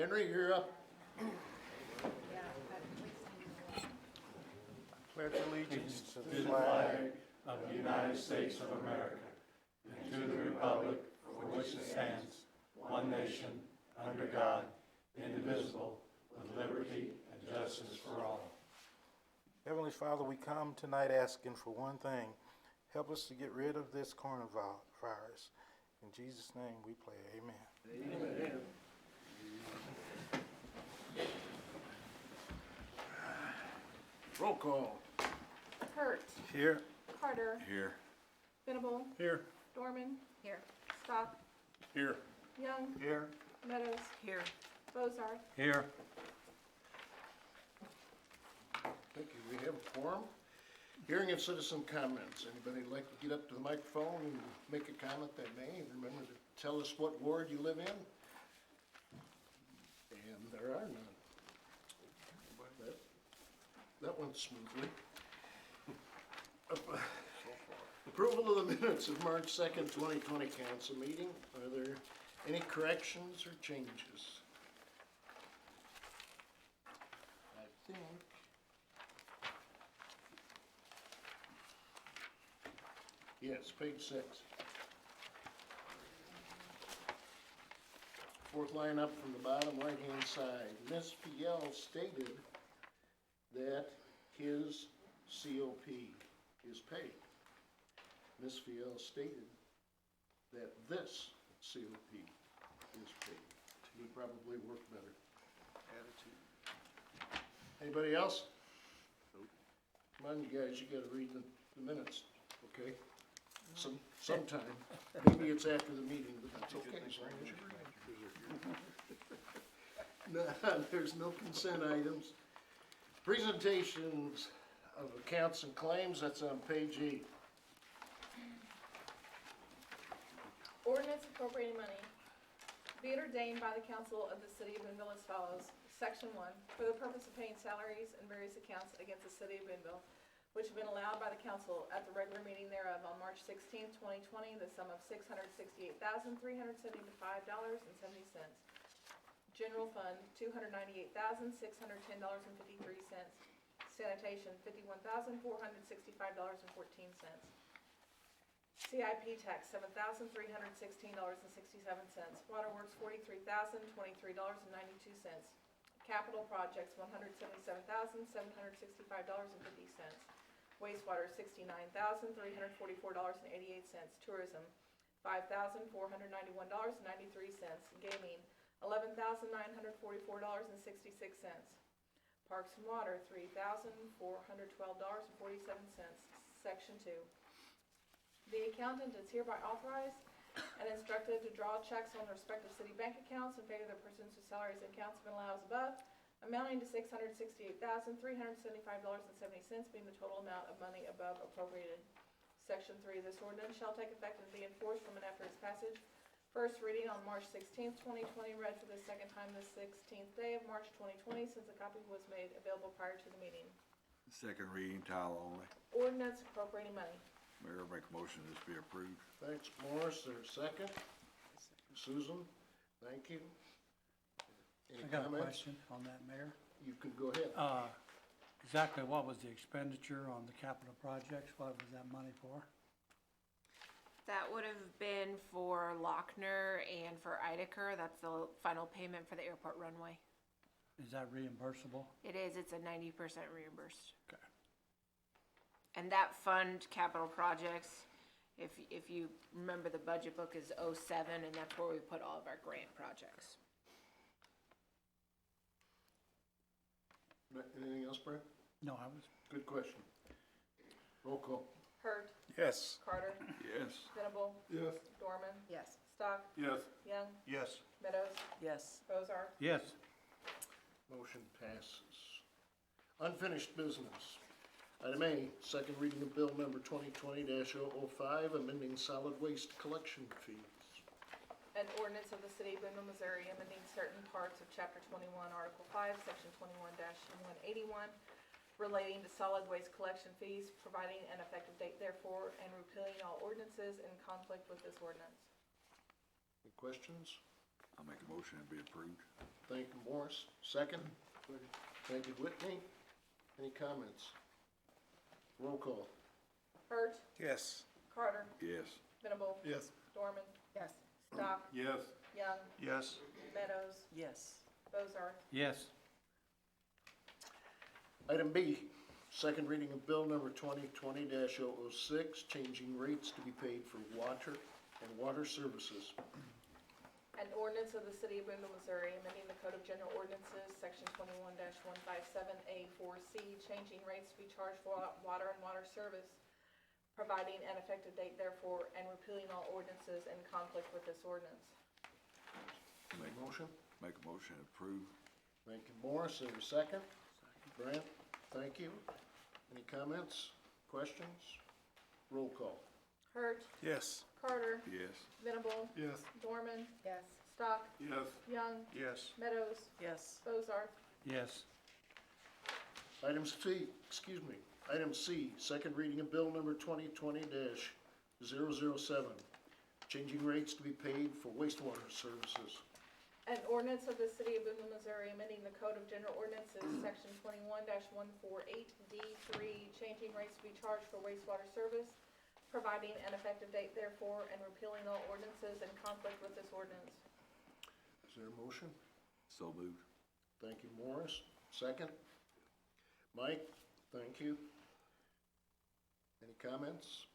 Henry, you're up. Pledge allegiance to the flag of the United States of America, and to the republic for which it stands, one nation, under God, indivisible, with liberty and justice for all. Heavenly Father, we come tonight asking for one thing. Help us to get rid of this coronavirus. In Jesus' name we pray, amen. Amen. Roll call. Hurt. Here. Carter. Here. Venable. Here. Dorman. Here. Stock. Here. Young. Here. Meadows. Here. Bozard. Here. Thank you. We have a quorum. Hearing of citizen comments. Anybody like to get up to the microphone and make a comment that may? Remember to tell us what ward you live in. And there are none. That went smoothly. Approval of the minutes of March 2nd, 2020 council meeting. Are there any corrections or changes? I think. Yes, page 6. Fourth line up from the bottom right-hand side. Ms. Fiel stated that his COP is paid. Ms. Fiel stated that this COP is paid. Would probably work better. Attitude. Anybody else? Nope. Come on, you guys, you gotta read the minutes, okay? Sometime. Maybe it's after the meeting, but that's okay. As long as you read. No, there's no consent items. Presentations of accounts and claims, that's on page 8. Ordinance appropriating money. Be it ordained by the council of the city of Boonville as follows. Section 1, for the purpose of paying salaries and various accounts against the city of Boonville, which have been allowed by the council at the regular meeting thereof on March 16, 2020, the sum of $668,375.70. General fund, $298,610.53. Sanitation, $51,465.14. CIP tax, $7,316.67. Waterworks, $43,023.92. Capital projects, $177,765.50. Wastewater, $69,344.88. Tourism, $5,491.93. Gaming, $11,944.66. Parks and Water, $3,412.47. Section 2. The accountant is hereby authorized and instructed to draw checks on the respective city bank accounts in favor of the persons whose salaries and accounts have been allowed as above, amounting to $668,375.70, being the total amount of money above appropriated. Section 3. This ordinance shall take effect and be enforced from and after its passage. First reading on March 16th, 2020, read for the second time this 16th day of March 2020, since a copy was made available prior to the meeting. Second reading, title only. Ordinance appropriating money. Mayor, make a motion this be approved. Thanks, Morris. There's a second. Susan, thank you. Any I got comments? a question on that, Mayor. You can go ahead. Exactly what was the expenditure on the capital projects? What was that money for? That would have been for Lochner and for Ideker. That's the final payment for the airport runway. Is that reimbursable? It is, it's a 90% reimbursed. Okay. And that fund capital projects, if you remember, the budget book is 07, and that's where we put all of our grant projects. Anything else, Brent? No, I was. Good question. Roll call. Hurt. Yes. Carter. Yes. Venable. Yes. Dorman. Yes. Stock. Yes. Young. Yes. Meadows. Yes. Bozard. Yes. Motion passes. Unfinished business. Item A, second reading of bill number 2020-005, amending solid waste collection fees. An ordinance of the city of Boonville, Missouri, amending certain parts of chapter 21, article 5, section 21-181, relating to solid waste collection fees, providing an effective date therefore, and repealing all ordinances in conflict with this ordinance. Any questions? I'll make a motion to be approved. Thank you, Morris. Second? Thank you, Whitney. Any comments? Roll call. Hurt, Yes. Carter, Yes. Venable, Yes. Dorman, Yes. Stock, Yes. Young, Yes. Meadows, Yes. Bozarth. Yes. Item B, second reading of bill number 2020-006, changing rates to be paid for water and water services. An ordinance of the City of Boonville, Missouri, amending the Code of General Ordinances, Section 21-157A4C, changing rates to be charged for water and water service, providing an effective date therefore, and repealing all ordinances in conflict with this ordinance. Make motion. Make a motion to approve. Thank you, Morris. Is there a second? Grant, thank you. Any comments, questions? Roll call. Hurt, Yes. Carter, Yes. Venable, Yes. Dorman, Yes. Stock, Yes. Young, Yes. Meadows, Yes. Bozarth. Yes. Item C, second reading of bill number 2020-007, changing rates to be paid for wastewater services. An ordinance of the City of Boonville, Missouri, amending the Code of General Ordinances, Section 21-148D3, changing rates to be charged for wastewater service, providing an effective date therefore, and repealing all ordinances in conflict with this ordinance. Is there a motion? So moved. Thank you, Morris. Second? Mike, thank you. Any comments?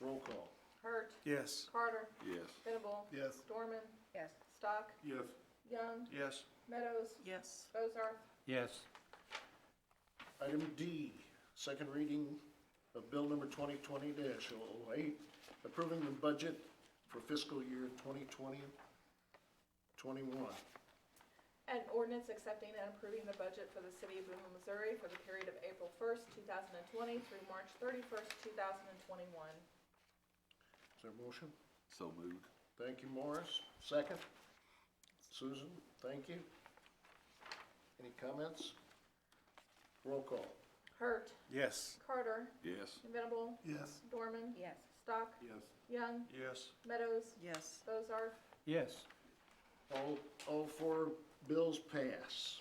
Roll call. Hurt, Yes. Carter, Yes. Venable, Yes. Dorman, Yes. Stock, Yes. Young, Yes. Meadows, Yes. Bozarth. Yes. Item D, second reading of bill number 2020-008, approving the budget for fiscal year 2020-21. An ordinance accepting and approving the budget for the City of Boonville, Missouri for the period of April 1st, 2020 through March 31st, 2021. Is there a motion? So moved. Thank you, Morris. Second? Susan, thank you. Any comments? Roll call. Hurt, Yes. Carter, Yes. Venable, Yes. Dorman, Yes. Stock, Yes. Young, Yes. Meadows, Yes. Bozarth. Yes. All four bills pass.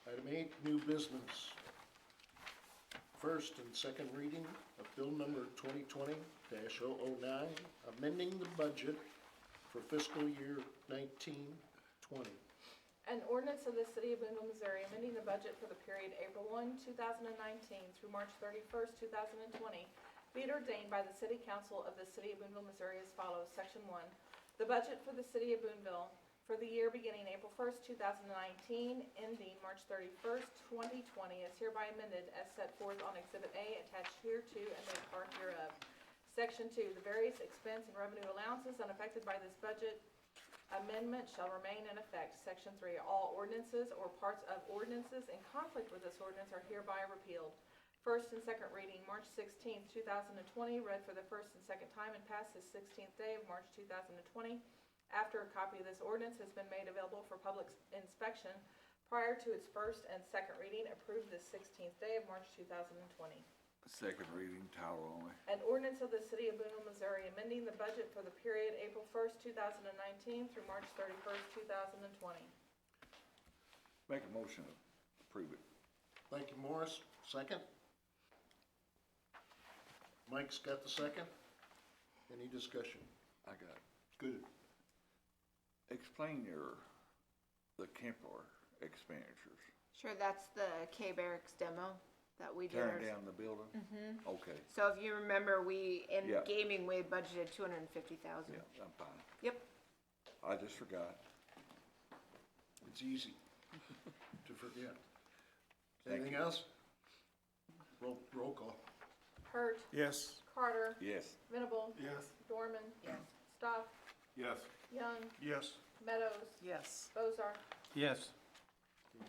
Item 8, new business. First and second reading of bill number 2020-009, amending the budget for fiscal year 1920. An ordinance of the City of Boonville, Missouri, amending the budget for the period April 1, 2019 through March 31st, 2020, be it ordained by the City Council of the City of Boonville, Missouri as follows. Section 1. The budget for the City of Boonville for the year beginning April 1st, 2019, ending March 31st, 2020, is hereby amended as set forth on Exhibit A attached hereto and made part hereof. Section 2. The various expense and revenue allowances unaffected by this budget amendment shall remain in effect. Section 3. All ordinances or parts of ordinances in conflict with this ordinance are hereby repealed. First and second reading, March 16th, 2020, read for the first and second time and passed this 16th day of March 2020. After a copy of this ordinance has been made available for public inspection prior to its first and second reading, approved this 16th day of March 2020. Second reading, title only. An ordinance of the City of Boonville, Missouri, amending the budget for the period April 1st, 2019 through March 31st, 2020. Make a motion to approve it. Thank you, Morris. Second? Mike's got the second. Any discussion? I got it. Good. Explain the Kemper expenditures. Sure, that's the K-Barracks demo that we did. Tearing down the building? Okay, So if you remember, in Yeah. gaming, we budgeted $250,000. yeah, I'm fine. Yep. I just forgot. It's easy to forget. Thank Anything you. else? Roll call. Hurt, Yes. Carter, Yes. Venable, Yes. Dorman, Yes. Stock, Yes. Young, Yes. Meadows, Yes. Bozarth. Yes.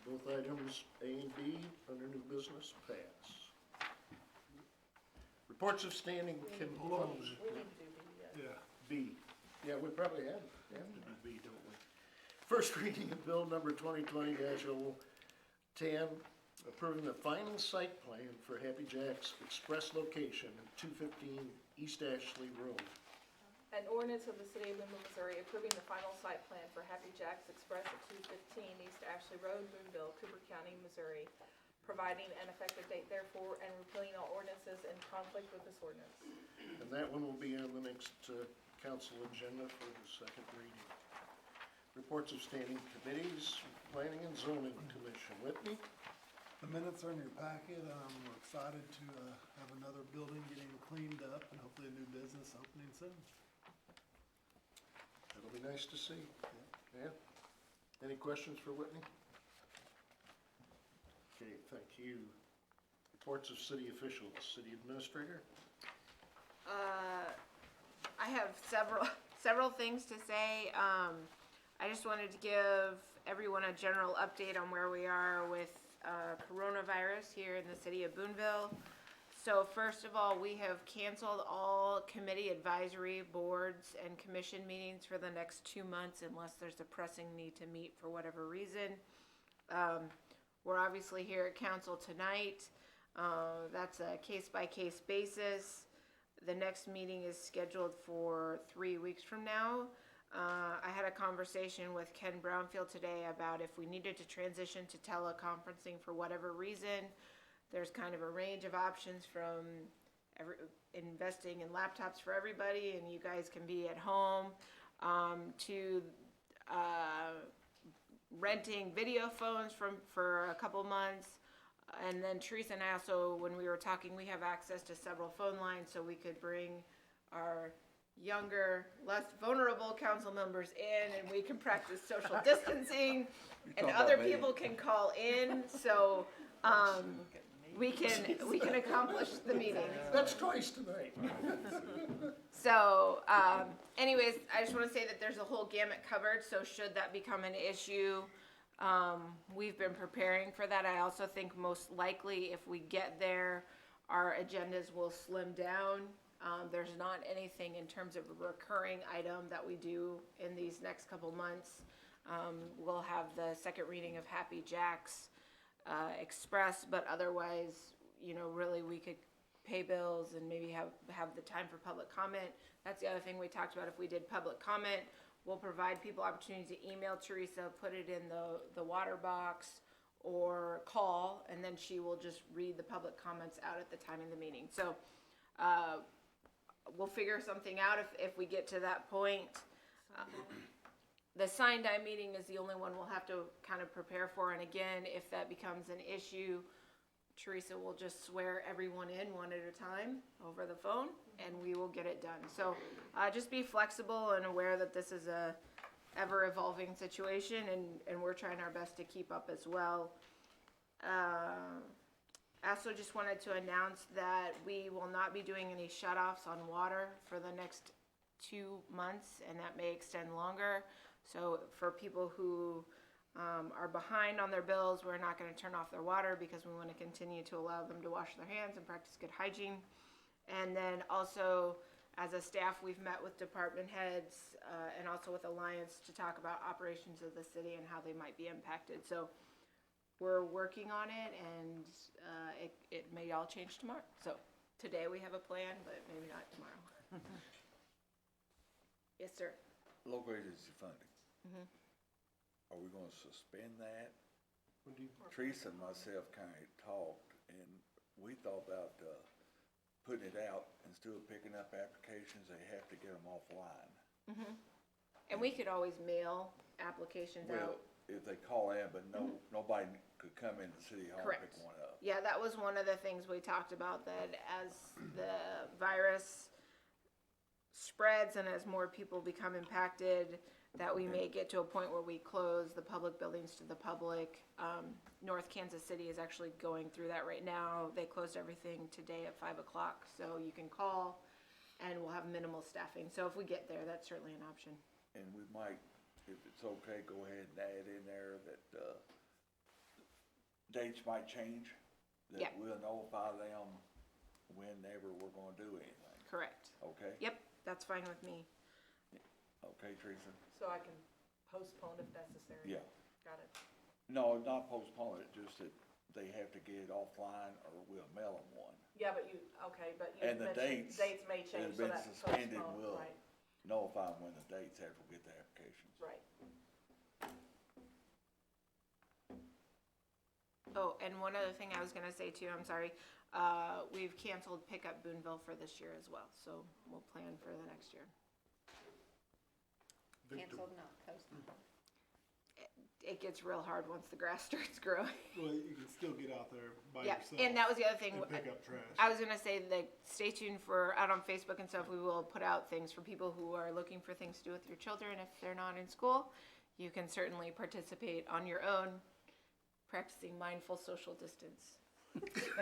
Both items A and B under new business pass. Reports of standing We need to do committees. B. We need to do B, yes. Yeah. B. Yeah, we probably have to do B, don't we? First reading of bill number 2020-010, approving the final site plan for Happy Jack's Express location at 215 East Ashley Road. An ordinance of the City of Boonville, Missouri approving the final site plan for Happy Jack's Express at 215 East Ashley Road, Boonville, Cooper County, Missouri, providing an effective date therefore and repealing all ordinances in conflict with this ordinance. And that one will be on the next council agenda for the second reading. Reports of standing committees, Planning and Zoning Commission. Whitney? The minutes are in your packet. We're excited to have another building getting cleaned up and hopefully a new business opening soon. That'll be nice to see. Yeah? Any questions for Whitney? Okay, thank you. Reports of city officials, city administrator? I have several things to say. I just wanted to give everyone a general update on where we are with coronavirus here in the city of Boonville. So first of all, we have canceled all committee advisory boards and commission meetings for the next 2 months unless there's a pressing need to meet for whatever reason. We're obviously here at council tonight. That's a case-by-case basis. The next meeting is scheduled for 3 weeks from now. I had a conversation with Ken Brownfield today about if we needed to transition to teleconferencing for whatever reason. There's kind of a range of options from investing in laptops for everybody and you guys can be at home, to renting video phones for a couple months. And then Teresa and I also, when we were talking, we have access to several phone lines so we could bring our younger, less vulnerable council members in and we can practice social distancing and talking other about me. people can call in, so we can accomplish the meeting. That's twice tonight. So, anyways, I just want to say that there's a whole gamut covered, so should that become an issue, we've been preparing for that. I also think most likely if we get there, our agendas will slim down. There's not anything in terms of a recurring item that we do in these next couple months. We'll have the second reading of Happy Jack's Express, but otherwise, you know, really we could pay bills and maybe have the time for public comment. That's the other thing we talked about. If we did public comment, we'll provide people opportunity to email Teresa, put it in the water box, or call, and then she will just read the public comments out at the time of the meeting. So we'll figure something out if we get to that point. The sign die meeting is the only one we'll have to kind of prepare for, and again, if that becomes an issue, Teresa will just swear everyone in one at a time over the phone, and we will get it done. So just be flexible and aware that this is a ever-evolving situation, and we're trying our best to keep up as well. I also just wanted to announce that we will not be doing any shutoffs on water for the next 2 months, and that may extend longer. So for people who are behind on their bills, we're not going to turn off their water because we want to continue to allow them to wash their hands and practice good hygiene. And then also, as a staff, we've met with department heads and also with Alliance to talk about operations of the city and how they might be impacted. So we're working on it, and it may all change tomorrow. So today we have a plan, but maybe not tomorrow. Yes, sir. Local agency funding. Mhm. Are we gonna suspend that? When do you- Teresa and myself kinda talked, and we thought about, putting it out, instead of picking up applications, they have to get them offline. And we could always mail applications Well, out. if they call in, but nobody could come into City Hall and Correct. pick one up. Yeah, that was one of the things we talked about, that as the virus spreads and as more people become impacted, that we may get to a point where we close the public buildings to the public. North Kansas City is actually going through that right now. They closed everything today at 5 o'clock, so you can call and we'll have minimal staffing. So if we get there, that's certainly an option. And we might, if it's okay, go ahead and add in there that, dates might change. Yeah. That we'll notify them whenever we're gonna do anything, Correct. okay? Yep, that's fine with me. Okay, Teresa? So I can postpone if necessary. Yeah. Got it. No, not postpone it, just that they have to get it offline or we'll mail them one. Yeah, but you And the mentioned dates dates may that change, have so been that's suspended postponed, will- right? notify them when the date's at, we'll get the applications. Right. Oh, and one other thing I was gonna say too, I'm sorry, we've canceled Pickup Boonville for this year as well, so we'll plan for the next year. Victor, not postponed. It gets real hard once the grass starts growing. Well, you can still get out there by Yeah, yourself. and that was the other thing. And pick up trash. I was gonna say that stay tuned for, out on Facebook and stuff, we will put out things for people who are looking for things to do with your children if they're not in school. You can certainly participate on your own, practicing mindful social distance. 6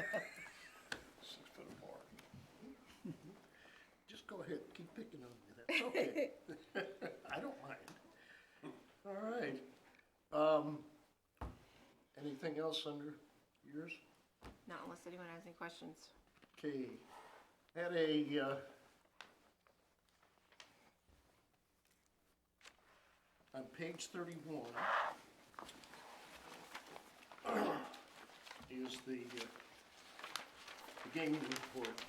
foot apart. just go ahead, keep picking on me, that's okay. I don't mind. All right. Anything else under yours? Not unless anyone has any questions. Okay, had a, on page 31, is the gaming report.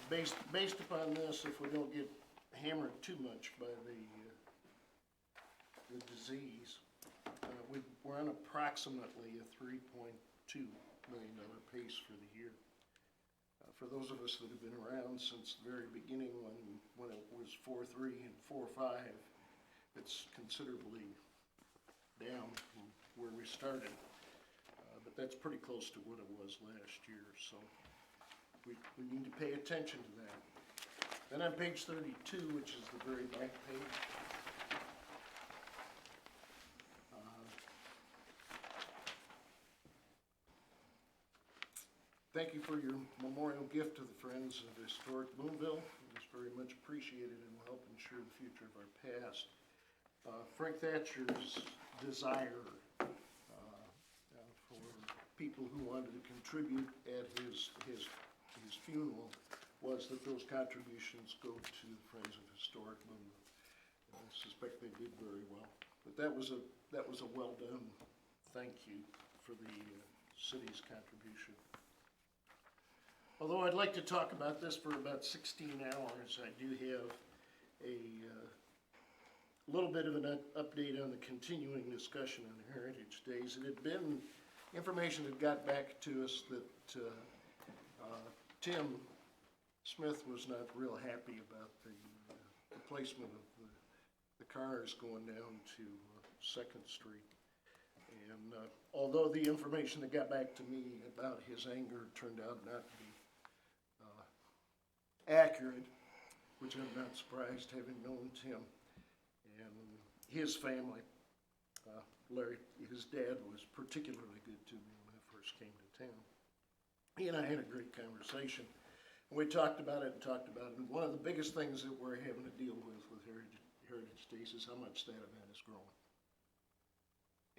Based upon this, if we don't get hammered too much by the disease, we're on approximately a $3.2 million pace for the year. For those of us that have been around since the very beginning when it was 4.3 and 4.5, it's considerably down from where we started. But that's pretty close to what it was last year, so we need to pay attention to that. Then on page 32, which is the very back page, thank you for your memorial gift to the Friends of Historic Boonville. It was very much appreciated and will help ensure the future of our past. Frank Thatcher's desire for people who wanted to contribute at his funeral was that those contributions go to the Friends of Historic Boonville. I suspect they did very well. But that was a well done thank you for the city's contribution. Although I'd like to talk about this for about 16 hours, I do have a little bit of an update on the continuing discussion on Heritage Days. It had been information that got back to us that Tim Smith was not real happy about the placement of the cars going down to 2nd Street. And although the information that got back to me about his anger turned out not to be accurate, which I'm not surprised having known Tim and his family. Larry, his dad, was particularly good to me when I first came to town. He and I had a great conversation. And we talked about it. And one of the biggest things that we're having to deal with Heritage Days is how much that event is growing.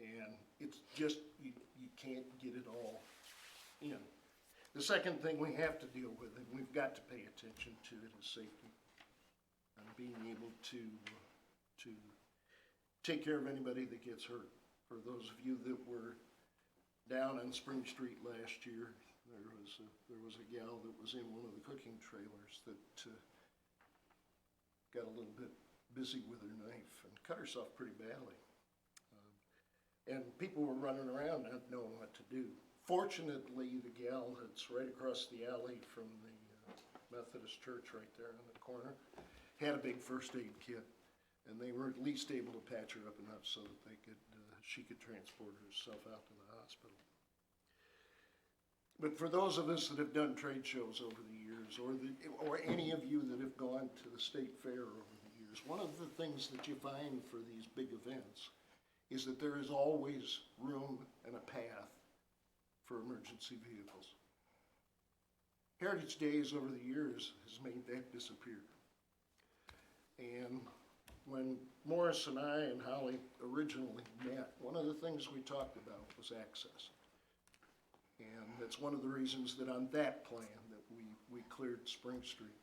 And it's just, you can't get it all in. The second thing we have to deal with, and we've got to pay attention to it, is safety. And being able to take care of anybody that gets hurt. For those of you that were down on Spring Street last year, there was a gal that was in one of the cooking trailers that got a little bit busy with her knife and cut herself pretty badly. And people were running around not knowing what to do. Fortunately, the gal that's right across the alley from the Methodist church right there on the corner had a big first aid kit, and they were at least able to patch her up enough so that she could transport herself out to the hospital. But for those of us that have done trade shows over the years, or any of you that have gone to the state fair over the years, one of the things that you find for these big events is that there is always room and a path for emergency vehicles. Heritage Days over the years has made that disappear. And when Morris and I and Holly originally met, one of the things we talked about was access. And that's one of the reasons that on that plan that we cleared Spring Street,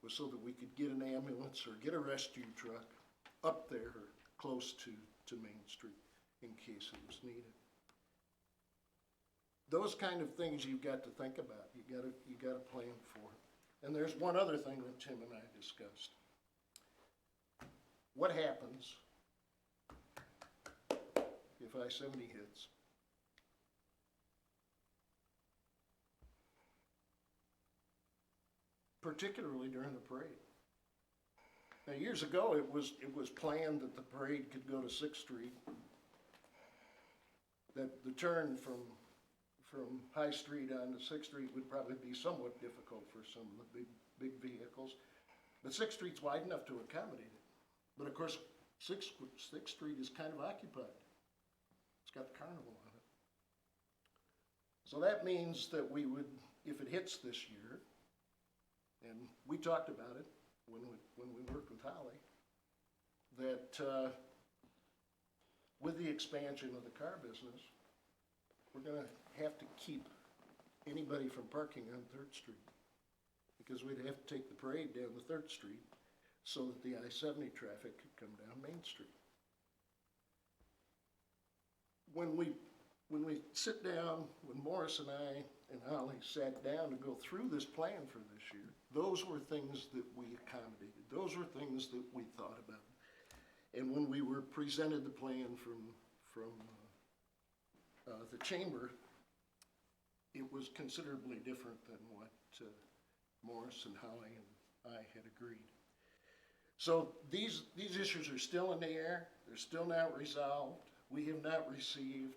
was so that we could get an ambulance or get a rescue truck up there close to Main Street in case it was needed. Those kind of things you've got to think about. You got to plan for. And there's one other thing that Tim and I discussed. What happens if I-70 hits? Particularly during the parade. Now, years ago, it was planned that the parade could go to 6th Street, that the turn from High Street on to 6th Street would probably be somewhat difficult for some of the big vehicles. But 6th Street's wide enough to accommodate it. But of course, 6th Street is kind of occupied. It's got the carnival on it. So that means that we would, if it hits this year, and we talked about it when we worked with Holly, that with the expansion of the car business, we're gonna have to keep anybody from parking on 3rd Street, because we'd have to take the parade down to 3rd Street so that the I-70 traffic could come down Main Street. When we sit down, when Morris and I and Holly sat down to go through this plan for this year, those were things that we accommodated. Those were things that we thought about. And when we were presented the plan from the chamber, it was considerably different than what Morris and Holly and I had agreed. So these issues are still in the air. They're still not resolved. We have not received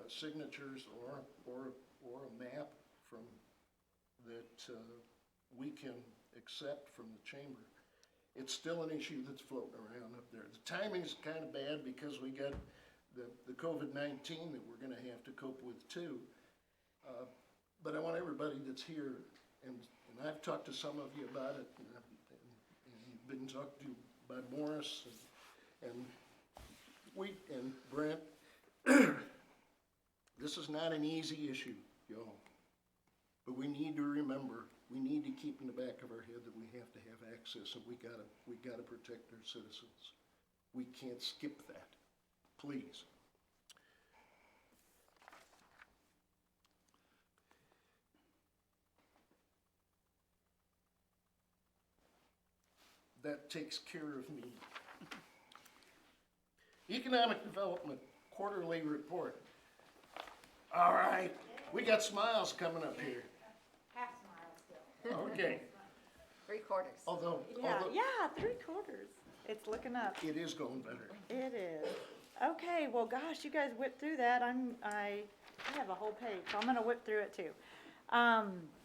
signatures or a map from that we can accept from the chamber. It's still an issue that's floating around up there. The timing is kind of bad because we got the COVID-19 that we're going to have to cope with too. But I want everybody that's here, and I've talked to some of you about it, and you've been talked to by Morris and Brent. This is not an easy issue, y'all. But we need to remember, we need to keep in the back of our head that we have to have access, and we gotta protect our citizens. We can't skip that, please. That takes care of me. Economic Development Quarterly Report. All right, we got smiles coming up here. Half smile still. Okay. 3/4. Although Yeah, 3/4. It's looking up. it is going better. It is. Okay, well, gosh, you guys whipped through that. I have a whole page, so I'm gonna whip through it too.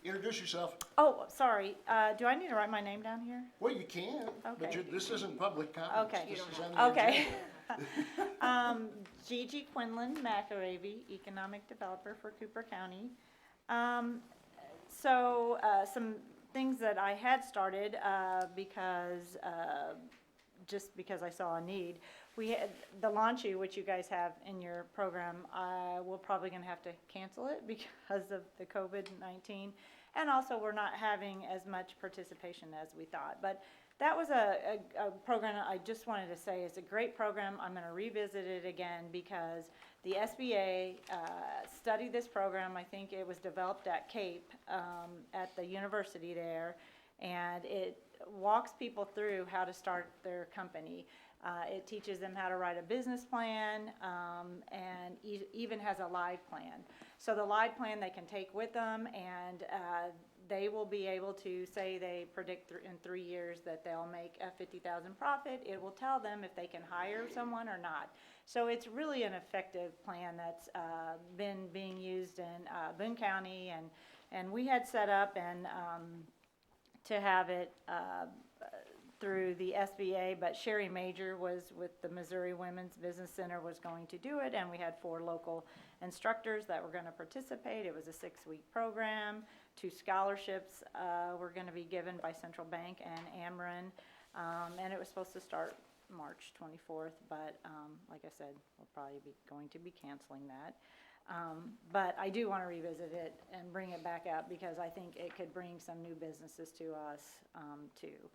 Introduce yourself. Oh, sorry, do I need to write my name down here? Well, you can, but Okay. this isn't public comments. Okay. This is on the Okay. agenda. Gigi Quinlan McAravey, Economic Developer for Cooper County. Some things that I had started, just because I saw a need. We had the Launchie, which you guys have in your program, we're probably gonna have to cancel it because of the COVID-19. And also, we're not having as much participation as we thought. But that was a program I just wanted to say is a great program. I'm gonna revisit it again because the SBA studied this program. I think it was developed at Cape, at the university there. And it walks people through how to start their company. It teaches them how to write a business plan, and even has a live plan. So the live plan they can take with them, and they will be able to say they predict in 3 years that they'll make a $50,000 profit. It will tell them if they can hire someone or not. So it's really an effective plan that's been being used in Boone County, and we had set up and to have it through the SBA, but Sherry Major was with the Missouri Women's Business Center was going to do it, and we had 4 local instructors that were going to participate. It was a 6-week program. 2 scholarships were going to be given by Central Bank and Ameren, and it was supposed to start March 24th, but like I said, we'll probably be going to be canceling that. But I do want to revisit it and bring it back up because I think it could bring some new businesses to us too.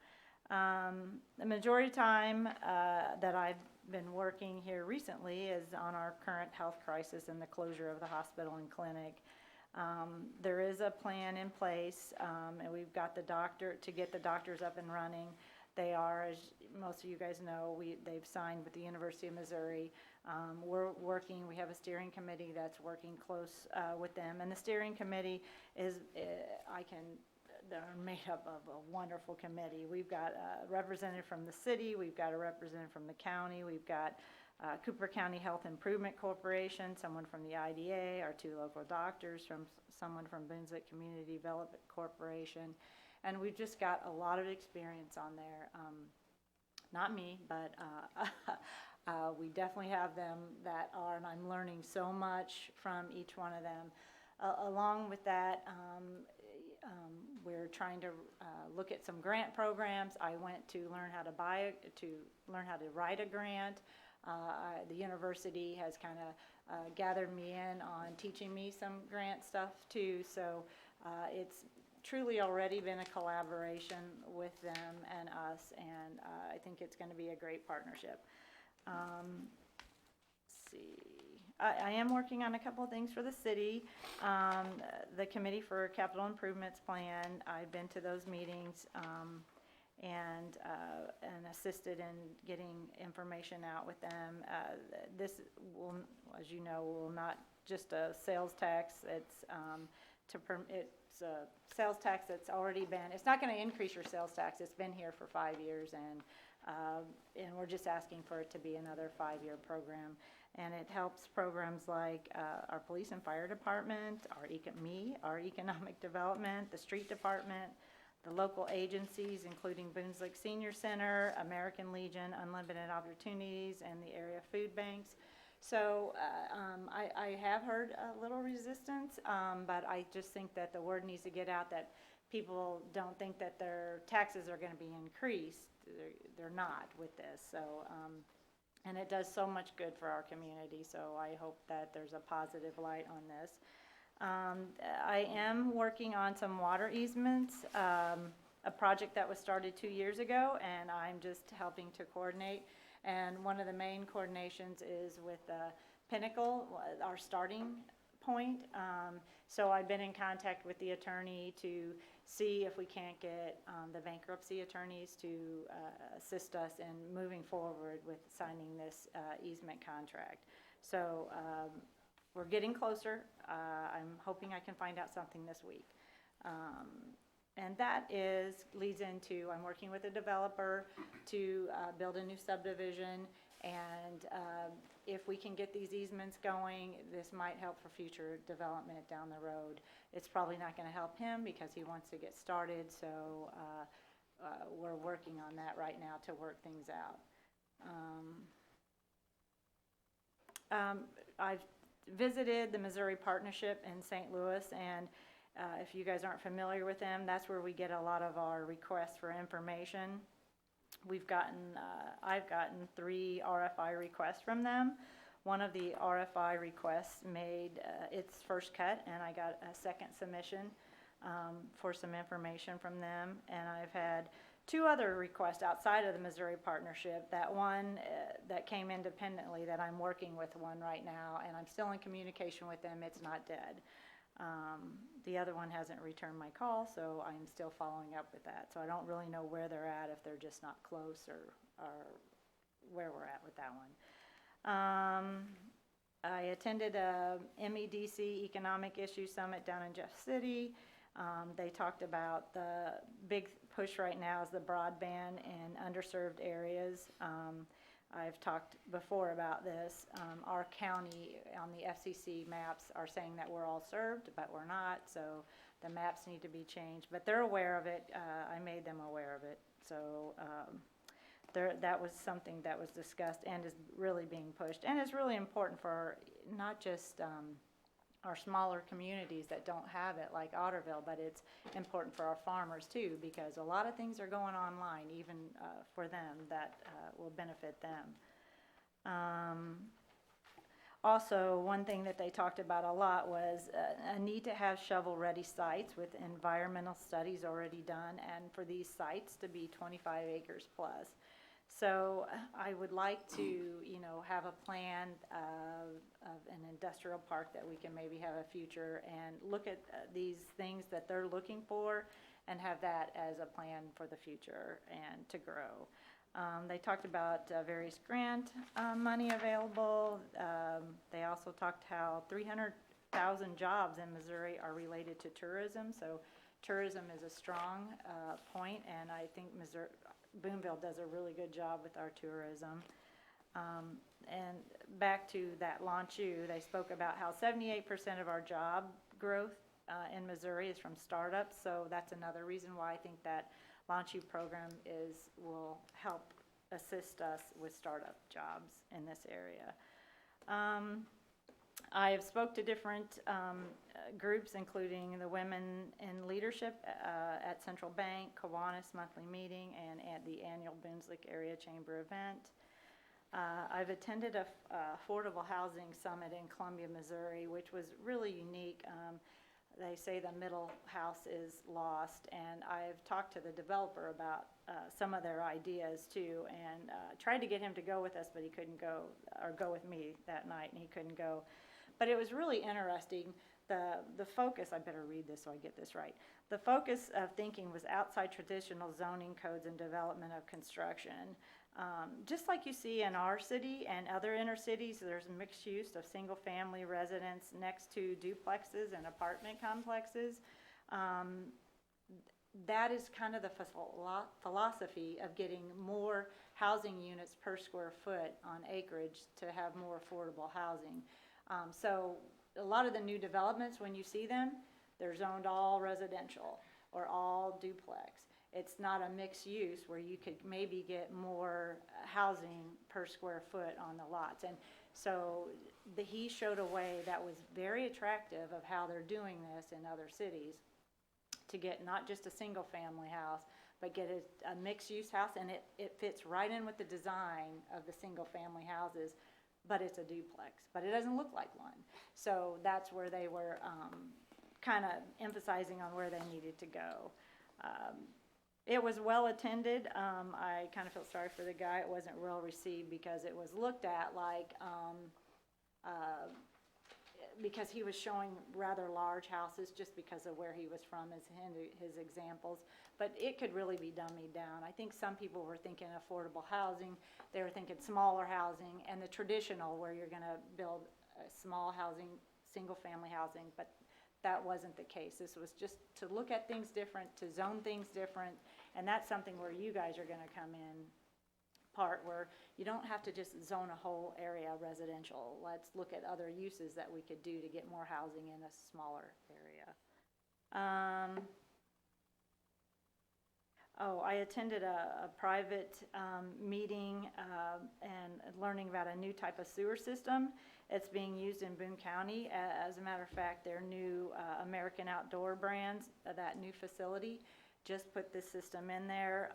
The majority of time that I've been working here recently is on our current health crisis and the closure of the hospital and clinic. There is a plan in place, and we've got to get the doctors up and running. They are, as most of you guys know, they've signed with the University of Missouri. We're working, we have a steering committee that's working close with them, and the steering committee is, they're made up of a wonderful committee. We've got a representative from the city, we've got a representative from the county, we've got Cooper County Health Improvement Corporation, someone from the IDA, our 2 local doctors, someone from Boonville Community Development Corporation, and we've just got a lot of experience on there. Not me, but we definitely have them that are, and I'm learning so much from each one of them. Along with that, we're trying to look at some grant programs. I went to learn how to write a grant. The university has kind of gathered me in on teaching me some grant stuff too. So it's truly already been a collaboration with them and us, and I think it's going to be a great partnership. Let's see. I am working on a couple of things for the city. The Committee for Capital Improvements Plan, I've been to those meetings and assisted in getting information out with them. This will, as you know, will not just a sales tax. It's it's a sales tax that's already been. It's not going to increase your sales tax. It's been here for 5 years, and we're just asking for it to be another 5-year program. And it helps programs like our police and fire department, our economic development, the street department, the local agencies, including Boonville Senior Center, American Legion, Unlimited Opportunities, and the area food banks. So I have heard a little resistance, but I just think that the word needs to get out that people don't think that their taxes are going to be increased. They're not with this. So, and it does so much good for our community. So I hope that there's a positive light on this. I am working on some water easements, a project that was started 2 years ago, and I'm just helping to coordinate. And one of the main coordinations is with Pinnacle, our starting point. So I've been in contact with the attorney to see if we can't get the bankruptcy attorneys to assist us in moving forward with signing this easement contract. So we're getting closer. I'm hoping I can find out something this week. And that leads into, I'm working with a developer to build a new subdivision, and if we can get these easements going, this might help for future development down the road. It's probably not going to help him because he wants to get started, so we're working on that right now to work things out. I've visited the Missouri Partnership in St. Louis, and if you guys aren't familiar with them, that's where we get a lot of our requests for information. I've gotten 3 RFI requests from them. One of the RFI requests made its first cut, and I got a second submission for some information from them. And I've had 2 other requests outside of the Missouri Partnership. That one that came independently that I'm working with one right now, and I'm still in communication with them. It's not dead. The other one hasn't returned my call, so I'm still following up with that. So I don't really know where they're at, if they're just not close or where we're at with that one. I attended a MEDC Economic Issue Summit down in Jeff City. They talked about the big push right now is the broadband in underserved areas. I've talked before about this. Our county on the FCC maps are saying that we're all served, but we're not, so the maps need to be changed. But they're aware of it. I made them aware of it. So that was something that was discussed and is really being pushed. And it's really important for not just our smaller communities that don't have it, like Otterville, but it's important for our farmers too, because a lot of things are going online, even for them, that will benefit them. Also, one thing that they talked about a lot was a need to have shovel-ready sites with environmental studies already done, and for these sites to be 25 acres plus. So I would like to, have a plan of an industrial park that we can maybe have a future and look at these things that they're looking for and have that as a plan for the future and to grow. They talked about various grant money available. They also talked how 300,000 jobs in Missouri are related to tourism. So tourism is a strong point, and I think Boonville does a really good job with our tourism. And back to that launch they spoke about how 78% of our job growth in Missouri is from startups. So that's another reason why I think that Launch program will help assist us with startup jobs in this area. I have spoke to different groups, including the Women in Leadership at Central Bank, Kiwanis monthly meeting, and at the annual Boonville Area Chamber event. I've attended a affordable housing summit in Columbia, Missouri, which was really unique. They say the middle house is lost, and I've talked to the developer about some of their ideas too, and tried to get him to go with us, but he couldn't go, or go with me that night, and he couldn't go. But it was really interesting. The focus, I better read this so I get this right. The focus of thinking was outside traditional zoning codes and development of construction. Just like you see in our city and other inner cities, there's mixed use of single family residence next to duplexes and apartment complexes. That is kind of the philosophy of getting more housing units per square foot on acreage to have more affordable housing. So a lot of the new developments, when you see them, they're zoned all residential or all duplex. It's not a mixed use where you could maybe get more housing per square foot on the lots. And so he showed a way that was very attractive of how they're doing this in other cities to get not just a single family house, but get a mixed use house, and it fits right in with the design of the single family houses, but it's a duplex, but it doesn't look like one. So that's where they were kind of emphasizing on where they needed to go. It was well attended. I kind of felt sorry for the guy. It wasn't well received because it was looked at like, because he was showing rather large houses just because of where he was from as his examples. But it could really be dummied down. I think some people were thinking affordable housing. They were thinking smaller housing and the traditional where you're gonna build a small housing, single family housing, but that wasn't the case. This was just to look at things different, to zone things different, and that's something where you guys are gonna come in part where you don't have to just zone a whole area residential. Let's look at other uses that we could do to get more housing in a smaller area. I attended a private meeting and learning about a new type of sewer system. It's being used in Boone County. As a matter of fact, their new American Outdoor brands, that new facility, just put this system in there.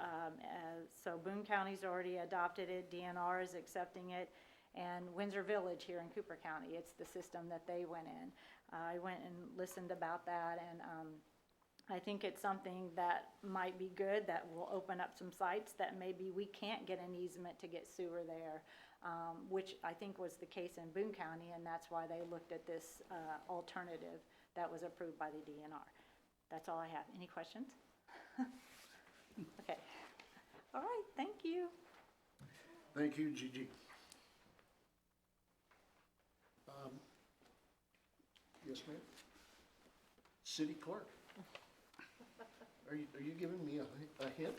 So Boone County's already adopted it, DNR is accepting it, and Windsor Village here in Cooper County, it's the system that they went in. I went and listened about that, and I think it's something that might be good, that will open up some sites that maybe we can't get an easement to get sewer there, which I think was the case in Boone County, and that's why they looked at this alternative that was approved by the DNR. That's all I have. Any questions? Okay. All right, thank you. Thank you, Gigi. Yes, ma'am? City clerk. Are you giving me a hint?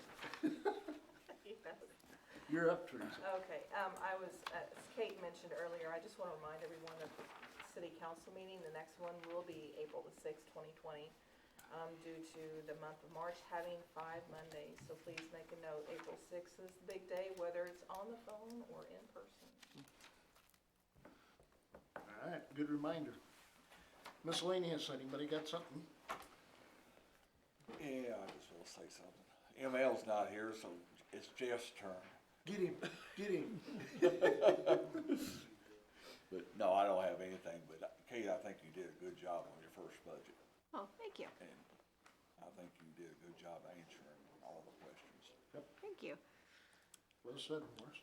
You're up, Teresa. Okay, I was, as Kate mentioned earlier, I just want to remind everyone of the city council meeting. The next one will be April the 6th, 2020, due to the month of March having 5 Mondays. So please make a note, April 6th is the big day, whether it's on the phone or in person. All right, good reminder. Miscellaneous, anybody got something? Yeah, I just want to say something. ML's not here, so it's Jeff's turn. Get him, get him. But no, I don't have anything, but Kate, I think you did a good job on your first budget. Oh, thank you. And I think you did a good job answering all the questions. Thank you. Well said, Morris.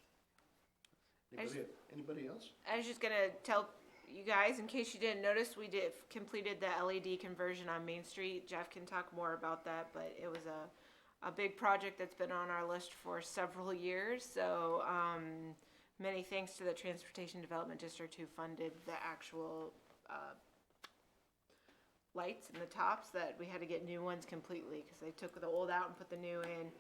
Anybody else? I was just gonna tell you guys, in case you didn't notice, we completed the LED conversion on Main Street. Jeff can talk more about that, but it was a big project that's been on our list for several years. So, many thanks to the Transportation Development District who funded the actual, lights and the tops, that we had to get new ones completely, because they took the old out and put the new in,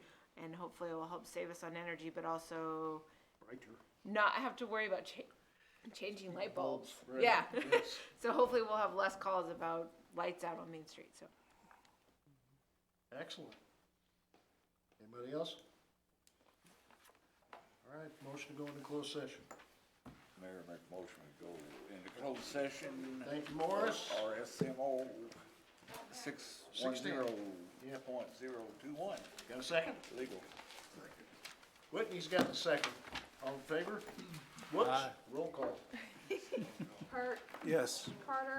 and hopefully it will help save us on energy, but also Brighter. not have to worry about changing light bulbs. Right, Yeah. yes. So hopefully we'll have less calls about lights out on Main Street, so. Excellent. Anybody else? All right, motion to go into closed session. Mayor, make a motion to go into closed session. Thank you, Morris. RSMO 610.021. Got a second? Legal. Whitney's got the second. All in favor? Whoops, Aye. roll call. Hurt, Yes. Carter,